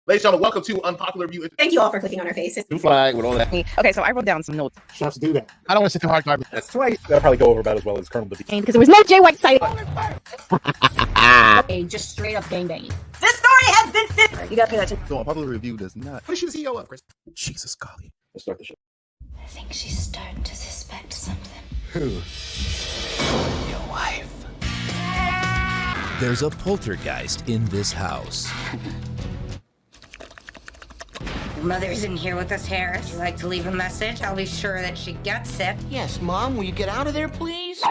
Ladies and gentlemen, welcome to Unpopular View. Thank you all for clicking on our faces. New flag with all that. Okay, so I wrote down some notes. Shots do that. I don't want to sit too hard garbage. That's twice. That'll probably go over about as well as Colonel Bibby. Because there was no Jay White site. Okay, just straight up gangbanging. This story has been fit. You gotta pay attention. So Unpopular Review does not. What is she the CEO of, Chris? Jesus, golly. Let's start the show. I think she's starting to suspect something. Who? Your wife. There's a poltergeist in this house. Your mother isn't here with us, Harris. Would you like to leave a message? I'll be sure that she gets it. Yes, Mom, will you get out of there, please?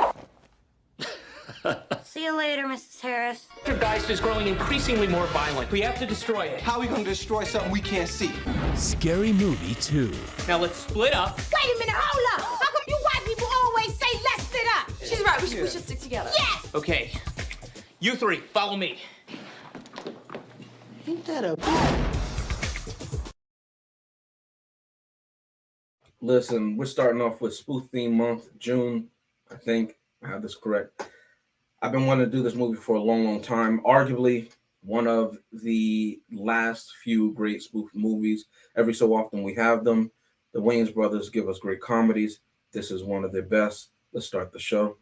See you later, Mrs. Harris. Your geist is growing increasingly more violent. We have to destroy it. How are we gonna destroy something we can't see? Scary Movie 2. Now let's split up. Wait a minute, hold up! How come you white people always say let's split up? She's right, we should stick together. Yes! Okay, you three, follow me. Ain't that a... Listen, we're starting off with Spoof Theme Month, June. I think I have this correct. I've been wanting to do this movie for a long, long time. Arguably one of the last few great spoof movies. Every so often we have them. The Wayans brothers give us great comedies. This is one of their best. Let's start the show.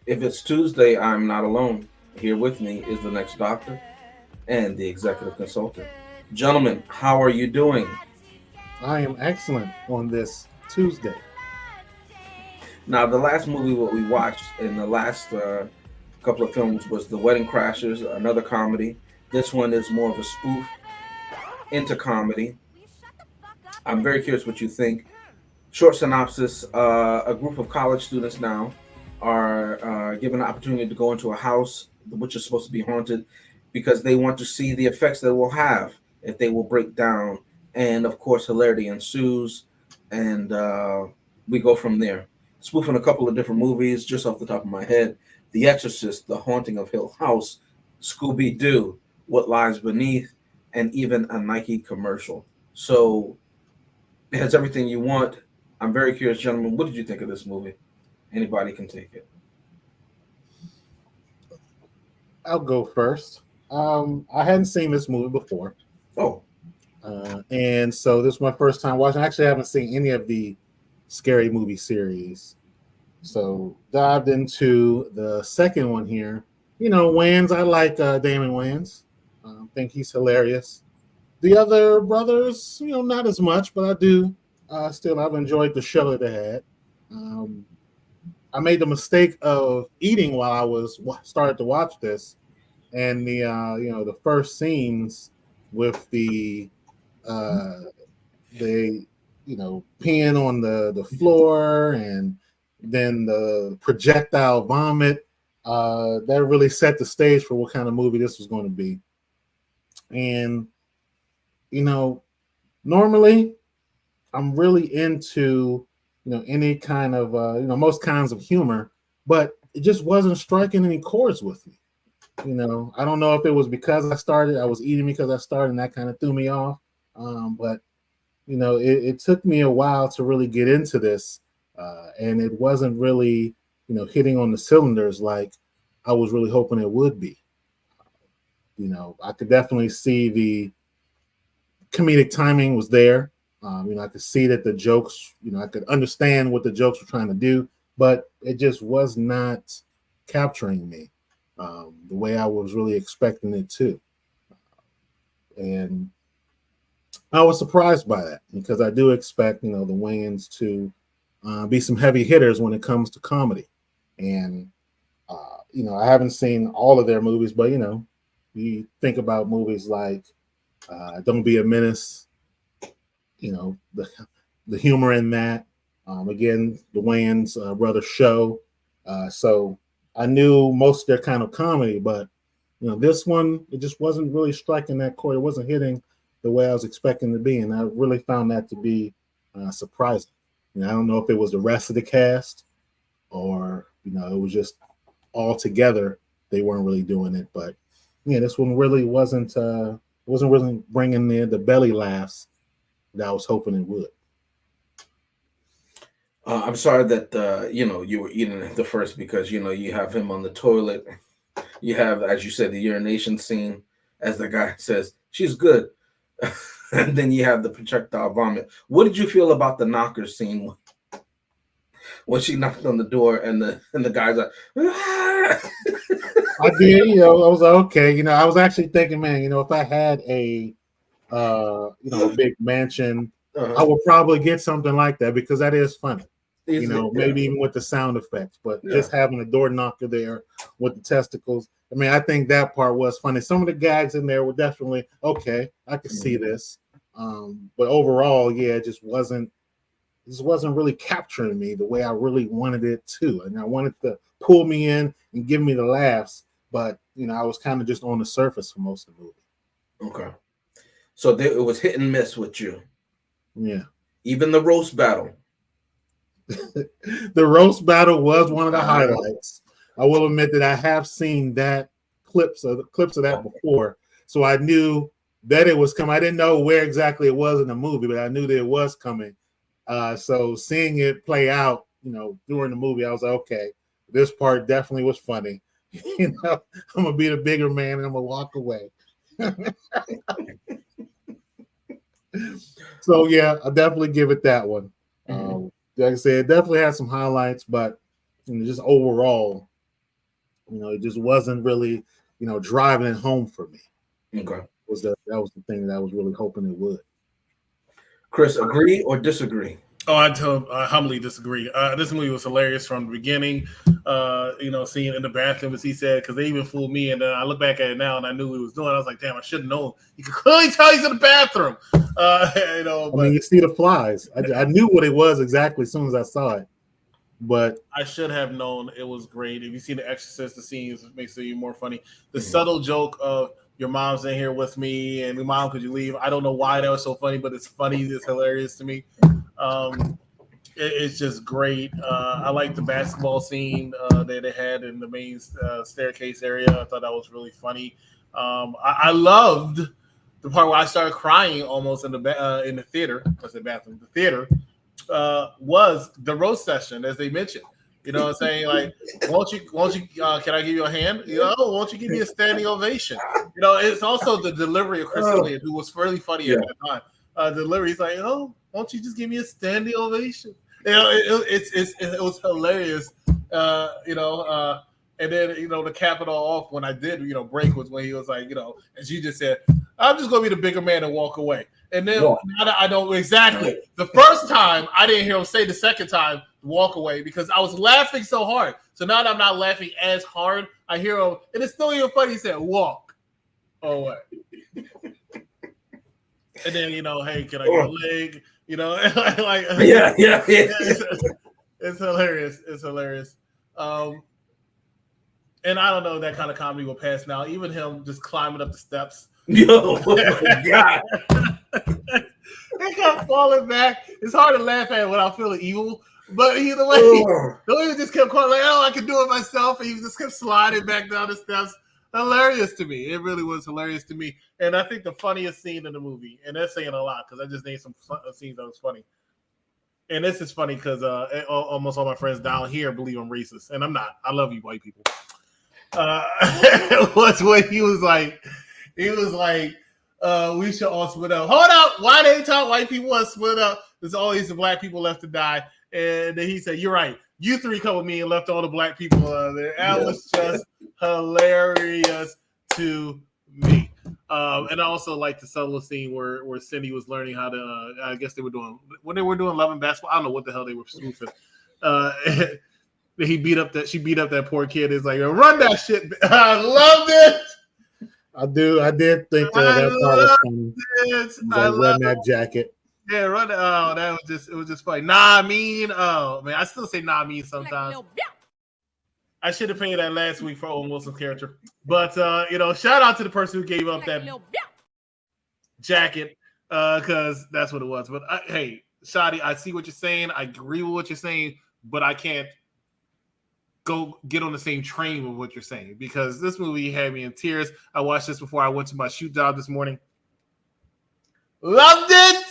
If it's Tuesday, I'm not alone. Here with me is the next doctor and the executive consultant. Gentlemen, how are you doing? I am excellent on this Tuesday. Now, the last movie what we watched in the last couple of films was The Wedding Crashers, another comedy. This one is more of a spoof into comedy. I'm very curious what you think. Short synopsis, a group of college students now are given an opportunity to go into a house which is supposed to be haunted because they want to see the effects that it will have if they will break down. And of course, hilarity ensues, and we go from there. Spoofing a couple of different movies just off the top of my head: The Exorcist, The Haunting of Hill House, Scooby-Doo, What Lies Beneath, and even a Nike commercial. So it has everything you want. I'm very curious, gentlemen, what did you think of this movie? Anybody can take it. I'll go first. I hadn't seen this movie before. Oh. And so this is my first time watching. I actually haven't seen any of the Scary Movie series. So dived into the second one here. You know, Wayans, I like Damon Wayans. Think he's hilarious. The other brothers, you know, not as much, but I do. Still, I've enjoyed the show that they had. I made the mistake of eating while I was started to watch this, and the the first scenes with the peeing on the floor and then the projectile vomit that really set the stage for what kind of movie this was going to be. And normally I'm really into any kind of most kinds of humor, but it just wasn't striking any chords with me. I don't know if it was because I was eating because I started and that kind of threw me off. But it took me a while to really get into this, and it wasn't really hitting on the cylinders like I was really hoping it would be. I could definitely see the comedic timing was there. I could see that the jokes, I could understand what the jokes were trying to do, but it just was not capturing me the way I was really expecting it to. And I was surprised by that because I do expect, the Wayans to be some heavy hitters when it comes to comedy. And, I haven't seen all of their movies, but, you think about movies like Don't Be a Menace, the humor in that, Again, the Wayans brothers show. So I knew most of their kind of comedy, but this one, it just wasn't really striking that chord. It wasn't hitting the way I was expecting it to be, and I really found that to be surprising. I don't know if it was the rest of the cast or it was just all together they weren't really doing it. But yeah, this one really wasn't really bringing the belly laughs that I was hoping it would. I'm sorry that you were eating at the first because you have him on the toilet. You have, as you said, the urination scene, as the guy says, she's good. And then you have the projectile vomit. What did you feel about the knocker scene when she knocked on the door and the guy's like, ah! I did, I was like, okay, I was actually thinking, man, if I had a a big mansion, I would probably get something like that because that is funny. Maybe even with the sound effects, but just having a door knocker there with the testicles. I mean, I think that part was funny. Some of the gags in there were definitely okay. I could see this, but overall, yeah, it just wasn't really capturing me the way I really wanted it to. And I wanted to pull me in and give me the laughs, but I was kind of just on the surface for most of the movie. Okay, so it was hit and miss with you. Yeah, even the roast battle. The roast battle was one of the highlights. I will admit that I have seen clips of that before, so I knew that it was coming. I didn't know where exactly it was in the movie, but I knew that it was coming. So seeing it play out, during the movie, I was like, okay, this part definitely was funny. I'm gonna be the bigger man and I'm gonna walk away. So yeah, I'll definitely give it that one. Like I said, it definitely had some highlights, but just overall, it just wasn't really, driving it home for me. Okay, that was the thing that I was really hoping it would. Chris, agree or disagree? Oh, I humbly disagree. This movie was hilarious from the beginning. Seeing in the bathroom, as he said, because they even fooled me. And then I look back at it now, and I knew what he was doing. I was like, damn, I should have known. You could clearly tell he's in the bathroom. I mean, you see the flies. I knew what it was exactly as soon as I saw it. But I should have known. It was great. If you see The Exorcist, the scenes makes it even more funny. The subtle joke of your mom's in here with me, and mom, could you leave? I don't know why that was so funny, but it's funny. It's hilarious to me. It's just great. I like the basketball scene that they had in the main staircase area. I thought that was really funny. I loved the part where I started crying almost in the theater. I said bathroom. The theater was the roast session, as they mentioned. You know what I'm saying? Like, won't you? Can I give you a hand? Won't you give me a standing ovation? It's also the delivery of Chris Elliott, who was really funny at that time. Delivery, he's like, won't you just give me a standing ovation? It was hilarious. And then to cap it all off, when I did break was when he was like, as you just said, I'm just gonna be the bigger man and walk away. And then now that I know exactly, the first time I didn't hear him say the second time walk away because I was laughing so hard. So now that I'm not laughing as hard, I hear him, and it's still even funny. He said walk away. And then hey, can I get a leg? Like yeah. It's hilarious. It's hilarious. And I don't know, that kind of comedy will pass now. Even him just climbing up the steps. Yo, God. He kept falling back. It's hard to laugh at without feeling evil. But either way, he just kept calling like, I can do it myself. And he just kept sliding back down the steps. Hilarious to me. It really was hilarious to me. And I think the funniest scene in the movie, and that's saying a lot because I just named some scenes that was funny. And this is funny because almost all my friends down here believe I'm racist. And I'm not. I love you, white people. It was when he was like, we should all split up. Hold up. Why they talk white people want to split up? There's always the black people left to die. And then he said, you're right. You three come with me and left all the black people there. That was just hilarious to me. And I also like the subtle scene where Cindy was learning how to, I guess they were doing Love and Basketball. I don't know what the hell they were spoofing. She beat up that poor kid. It's like, run that shit. I loved it. I did think that part was funny. I love that jacket. Yeah, run. Oh, it was just funny. Nah, mean. Oh man, I still say nah, mean sometimes. I should have paid that last week for Owen Wilson's character, but shout out to the person who gave up that jacket, because that's what it was. But hey, Shadi, I see what you're saying. I agree with what you're saying, but I can't go get on the same train with what you're saying because this movie had me in tears. I watched this before I went to my shoot job this morning. Loved it.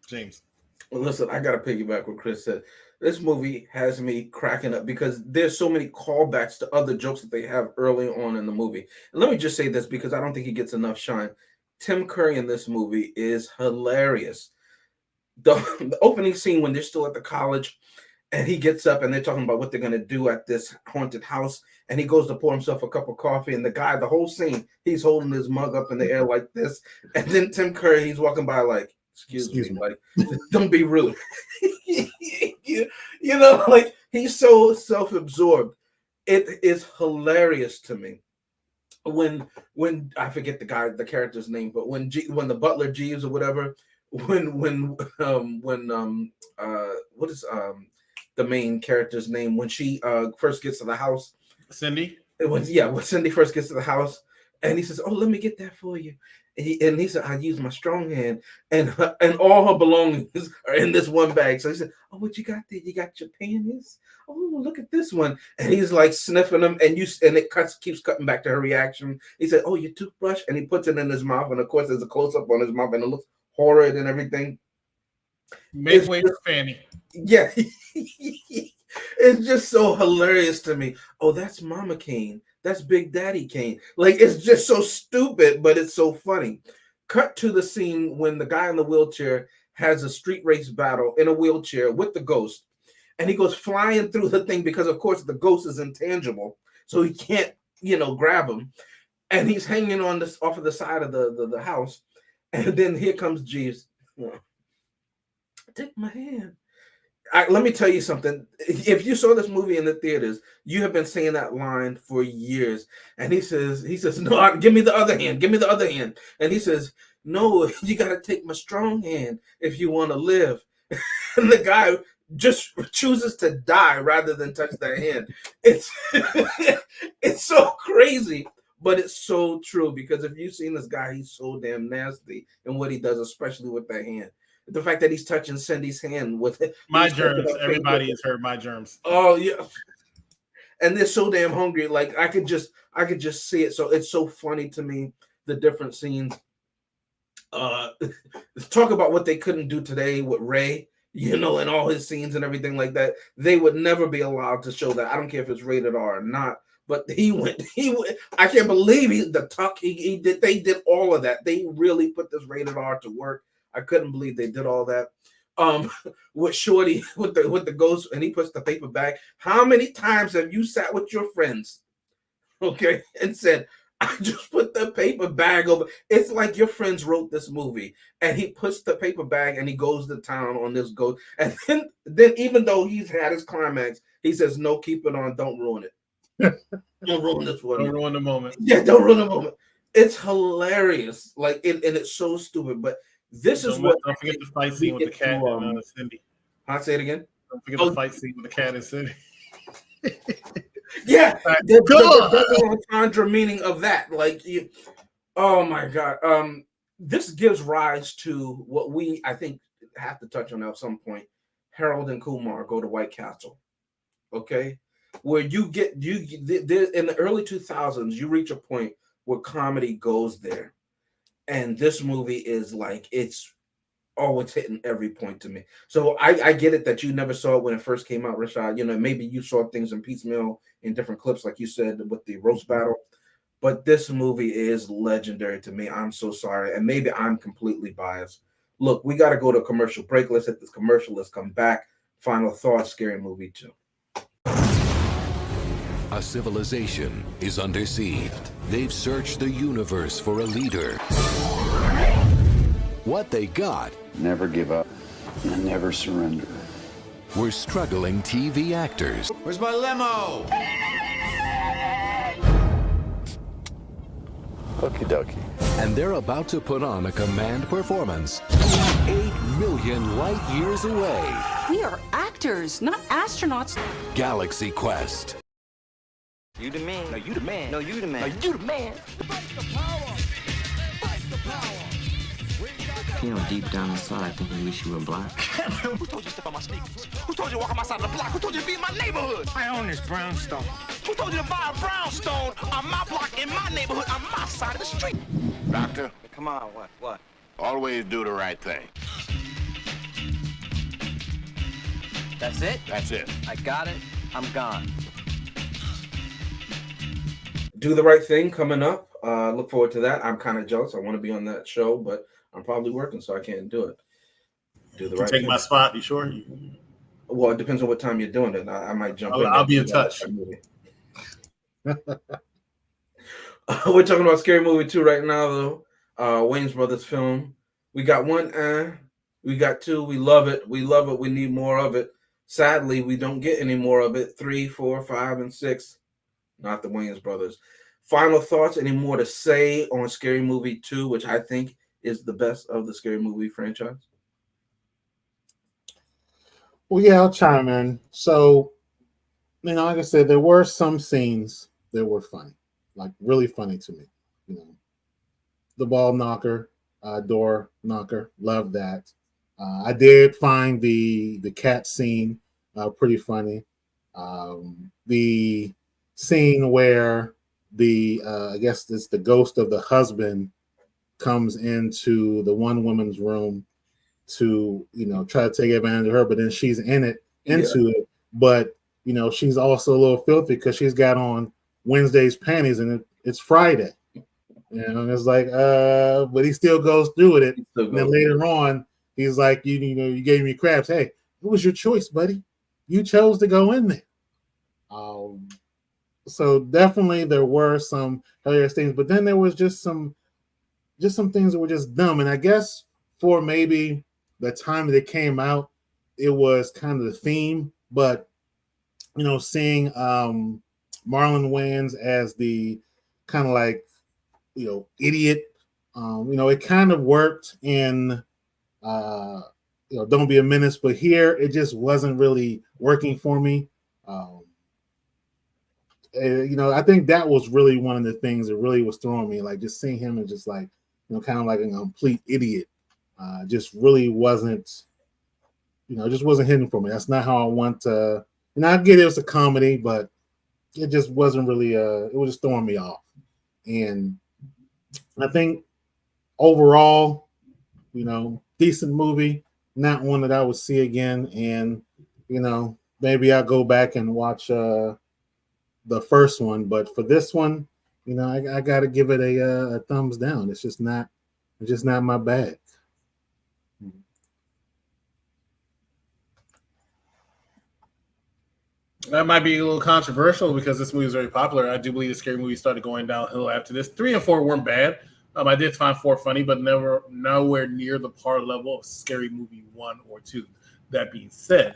James. Well, listen, I got to piggyback what Chris said. This movie has me cracking up because there's so many callbacks to other jokes that they have early on in the movie. And let me just say this because I don't think he gets enough shine. Tim Curry in this movie is hilarious. The opening scene when they're still at the college and he gets up and they're talking about what they're going to do at this haunted house. And he goes to pour himself a cup of coffee. And the guy, the whole scene, he's holding his mug up in the air like this. And then Tim Curry, he's walking by like, excuse me, like, don't be rude. Like he's so self-absorbed. It is hilarious to me. When I forget the character's name, but when the butler Jeeves or whatever, what is the main character's name when she first gets to the house? Cindy. When Cindy first gets to the house, and he says, "Oh, let me get that for you." And he said, "I use my strong hand," and all her belongings are in this one bag. So he said, "Oh, what you got there? You got your panties? Oh, look at this one." And he's like sniffing them, and it keeps cutting back to her reaction. He said, "Oh, your toothbrush," and he puts it in his mouth, and of course, there's a close up on his mouth, and it looks horrid and everything. Make way for Fanny. Yeah, it's just so hilarious to me. Oh, that's Mama Kane. That's Big Daddy Kane. Like, it's just so stupid, but it's so funny. Cut to the scene when the guy in the wheelchair has a street race battle in a wheelchair with the ghost. And he goes flying through the thing because, of course, the ghost is intangible. So he can't, grab him. And he's hanging on off of the side of the house. And then here comes Jeeves. Take my hand. Let me tell you something. If you saw this movie in the theaters, you have been saying that line for years. And he says, "No, give me the other hand. Give me the other hand." And he says, "No, you got to take my strong hand if you want to live." And the guy just chooses to die rather than touch that hand. It's it's so crazy, but it's so true because if you've seen this guy, he's so damn nasty in what he does, especially with that hand. The fact that he's touching Cindy's hand with it. My germs. Everybody has heard my germs. Oh yeah. And they're so damn hungry. Like I could just see it. So it's so funny to me, the different scenes. Talk about what they couldn't do today with Ray, and all his scenes and everything like that. They would never be allowed to show that. I don't care if it's rated R or not. But he went. I can't believe they did all of that. They really put this rated R to work. I couldn't believe they did all that. With Shorty, with the ghost, and he puts the paper bag. How many times have you sat with your friends, okay, and said, "I just put the paper bag over"? It's like your friends wrote this movie, and he puts the paper bag and he goes to town on this ghost. And then even though he's had his climax, he says, "No, keep it on. Don't ruin it. Don't ruin this one. Don't ruin the moment." Yeah, don't ruin the moment. It's hilarious, and it's so stupid, but. This is what. Don't forget the fight scene with the cat and Cindy. I'll say it again. Don't forget the fight scene with the cat and Cindy. Yeah, the double entendre meaning of that. Oh my God. This gives rise to what I think have to touch on at some point. Harold and Kumar go to White Castle. Okay, where you in the early 2000s, you reach a point where comedy goes there. And this movie is like, it's always hitting every point to me. So I get it that you never saw it when it first came out, Rashad. Maybe you saw things in piecemeal in different clips, like you said, with the roast battle. But this movie is legendary to me. I'm so sorry. And maybe I'm completely biased. Look, we got to go to a commercial break. Let's hit this commercial. Let's come back. Final thoughts, Scary Movie 2. A civilization is under siege. They've searched the universe for a leader. What they got? Never give up and never surrender. Were struggling TV actors. Where's my limo? Okie dokie. and they're about to put on a command performance 8 million light years away. We are actors, not astronauts. Galaxy Quest. You the man. No, you the man. No, you the man. No, you the man. You know, deep down inside, I think you wish you were black. Who told you to step on my sneakers? Who told you to walk on my side of the block? Who told you to be in my neighborhood? I own this brownstone. Who told you to buy a brownstone on my block, in my neighborhood, on my side of the street? Doctor? Come on, what? Always do the right thing. That's it? That's it. I got it. I'm gone. Do the Right Thing coming up. Look forward to that. I'm kind of jealous. I want to be on that show, but I'm probably working, so I can't do it. Do the right take thing. my spot. You sure? Well, it depends on what time you're doing it. I might jump in. I'll be in touch. We're talking about Scary Movie 2 right now, though. Wayne's Brothers film. We got one, we got two. We love it. We love it. We need more of it. Sadly, we don't get any more of it. 3, 4, 5, and 6. Not the Wayne's Brothers. Final thoughts? Any more to say on Scary Movie 2, which I think is the best of the Scary Movie franchise? Well, yeah, I'll chime in. So, like I said, there were some scenes that were funny, like really funny to me. The ball knocker, door knocker, love that. I did find the cat scene pretty funny. The scene where I guess it's the ghost of the husband comes into the one woman's room to try to take advantage of her, but then she's into it, but she's also a little filthy because she's got on Wednesday's panties and it's Friday, and it's like but he still goes through with it. And then later on he's like, you gave me crabs. Hey, it was your choice, buddy. You chose to go in there. So definitely there were some hilarious things, but then there was just some things that were just dumb. And I guess for maybe the time that it came out, it was kind of the theme. But seeing Marlon Wayans as the kind of like idiot, it kind of worked in Don't Be a Menace, but here it just wasn't really working for me. I think that was really one of the things that really was throwing me, like just seeing him and just like, kind of like a complete idiot. Just really wasn't, just wasn't hitting for me. That's not how I want to. I get it was a comedy, but it just wasn't really. It was just throwing me off. And I think overall, decent movie, not one that I would see again. And maybe I'll go back and watch the first one, but for this one, I got to give it a thumbs down. It's just not my bag. That might be a little controversial because this movie is very popular. I do believe the Scary Movie started going downhill after this. 3 and 4 weren't bad. I did find 4 funny, but nowhere near the par level of Scary Movie 1 or 2. That being said,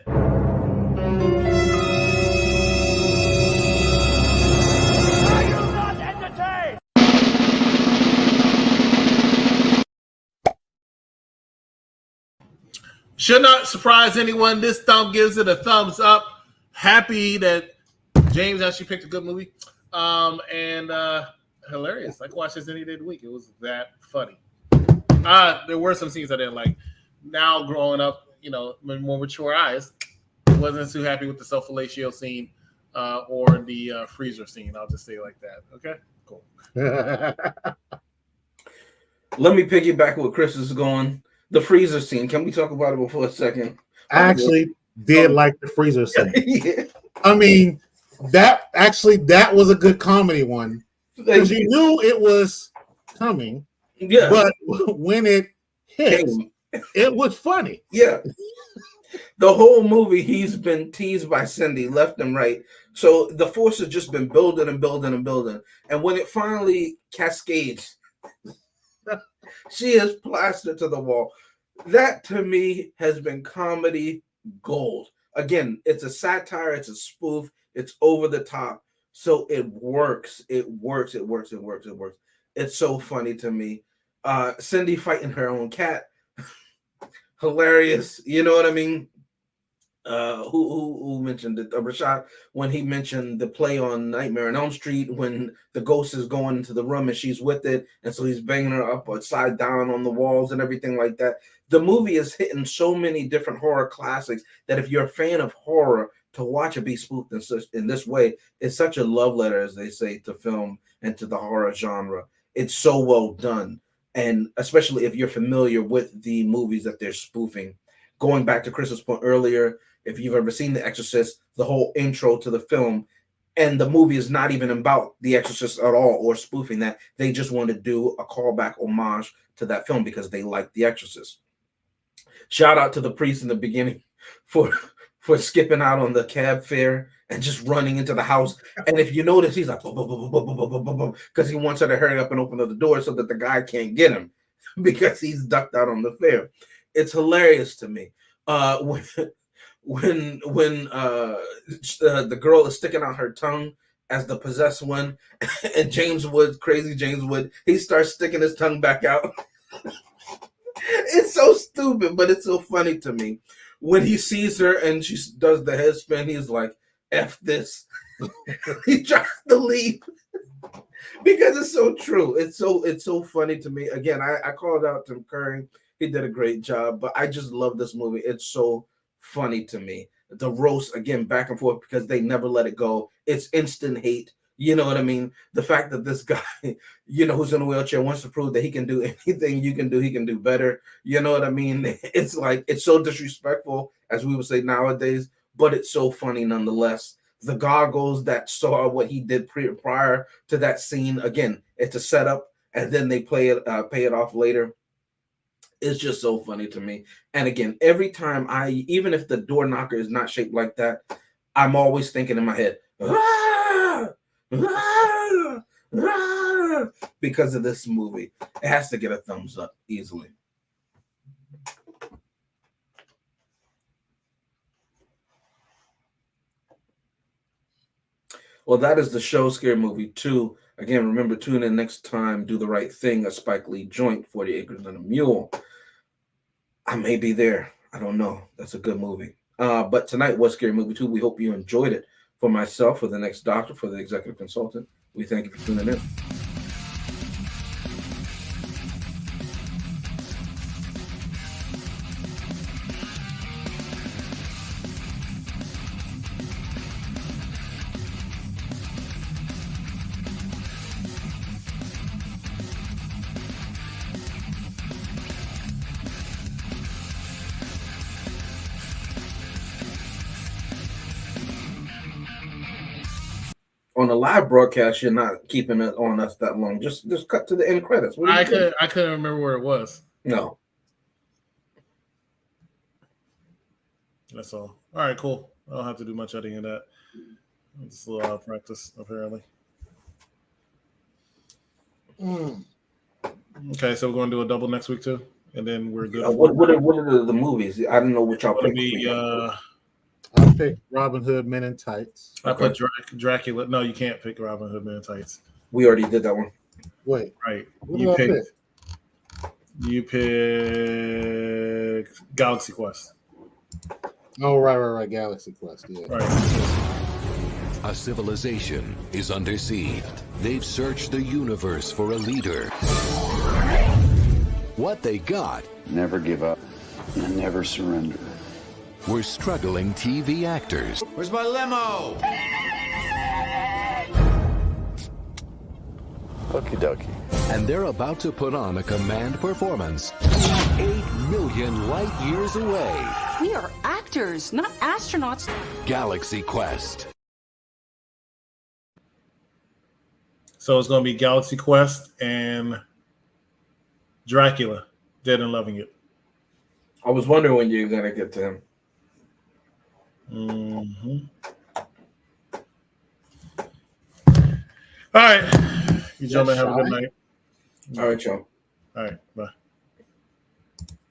should not surprise anyone. This thumb gives it a thumbs up. Happy that James actually picked a good movie. And hilarious. I can watch this any day of the week. It was that funny. There were some scenes I didn't like. Now growing up, with more mature eyes, wasn't too happy with the self-fellatio scene or the freezer scene. I'll just say it like that. Okay, cool. Let me piggyback what Chris is going. The freezer scene. Can we talk about it for a second? I actually did like the freezer scene. Yeah. I mean, that was a good comedy one because you knew it was coming. Yeah. But when it hit, it was funny. Yeah. The whole movie, he's been teased by Cindy left and right. So the force has just been building and building and building. And when it finally cascades, she is plastered to the wall. That to me has been comedy gold. Again, it's a satire, it's a spoof, it's over the top. So it works. It works. It's so funny to me. Cindy fighting her own cat, hilarious. You know what I mean? Who mentioned it? Rashad, when he mentioned the play on Nightmare on Elm Street, when the ghost is going into the room and she's with it, and so he's banging her up upside down on the walls and everything like that. The movie is hitting so many different horror classics that if you're a fan of horror, to watch it be spoofed in this way is such a love letter, as they say, to film and to the horror genre. It's so well done, and especially if you're familiar with the movies that they're spoofing. Going back to Chris's point earlier, if you've ever seen The Exorcist, the whole intro to the film and the movie is not even about The Exorcist at all or spoofing that. They just want to do a callback homage to that film because they like The Exorcist. Shout out to the priest in the beginning for skipping out on the cab fare and just running into the house. And if you notice, he's like, because he wants her to hurry up and open up the door so that the guy can't get him because he's ducked out on the fare. It's hilarious to me. When the girl is sticking out her tongue as the possessed one, and crazy James Wood, he starts sticking his tongue back out. It's so stupid, but it's so funny to me. When he sees her and she does the head spin, he's like, F this. He tries to leave because it's so true. It's so funny to me. Again, I called out Tim Curry. He did a great job, but I just love this movie. It's so funny to me. The roast, again, back and forth because they never let it go. It's instant hate. You know what I mean? The fact that this guy, who's in a wheelchair wants to prove that he can do anything you can do, he can do better. You know what I mean? It's like, it's so disrespectful, as we would say nowadays, but it's so funny nonetheless. The goggles that saw what he did prior to that scene, again, it's a setup, and then they pay it off later. It's just so funny to me. And again, every time even if the door knocker is not shaped like that, I'm always thinking in my head, because of this movie. It has to get a thumbs up easily. Well, that is the show, Scary Movie 2. Again, remember, tune in next time. Do the Right Thing, a Spike Lee joint, 40 Acres and a Mule. I may be there. I don't know. That's a good movie. But tonight was Scary Movie 2. We hope you enjoyed it. For myself, for the next doctor, for the executive consultant, we thank you for tuning in. On a live broadcast, you're not keeping it on us that long. Just cut to the end credits. I couldn't remember where it was. No. That's all. All right, cool. I don't have to do much editing of that. It's a little out of practice, apparently. Okay, so we're going to do a double next week too, and then we're good. What are the movies? I don't know what y'all picked. I picked Robin Hood Men in Tights. I put Dracula. No, you can't pick Robin Hood Men in Tights. We already did that one. Wait. Right. What You picked Galaxy Quest. Oh, right. Galaxy Quest. Yeah. Right. A civilization is under siege. They've searched the universe for a leader. What they got? Never give up and never surrender. Were struggling TV actors. Where's my limo? Okie dokie. And they're about to put on a command performance 8 million light years away. We are actors, not astronauts. Galaxy Quest. So it's going to be Galaxy Quest and Dracula, Dead and Loving It. I was wondering when you're going to get to him. Mm-hmm. All right. You gentlemen have a good night. All right, y'all. All right. Bye.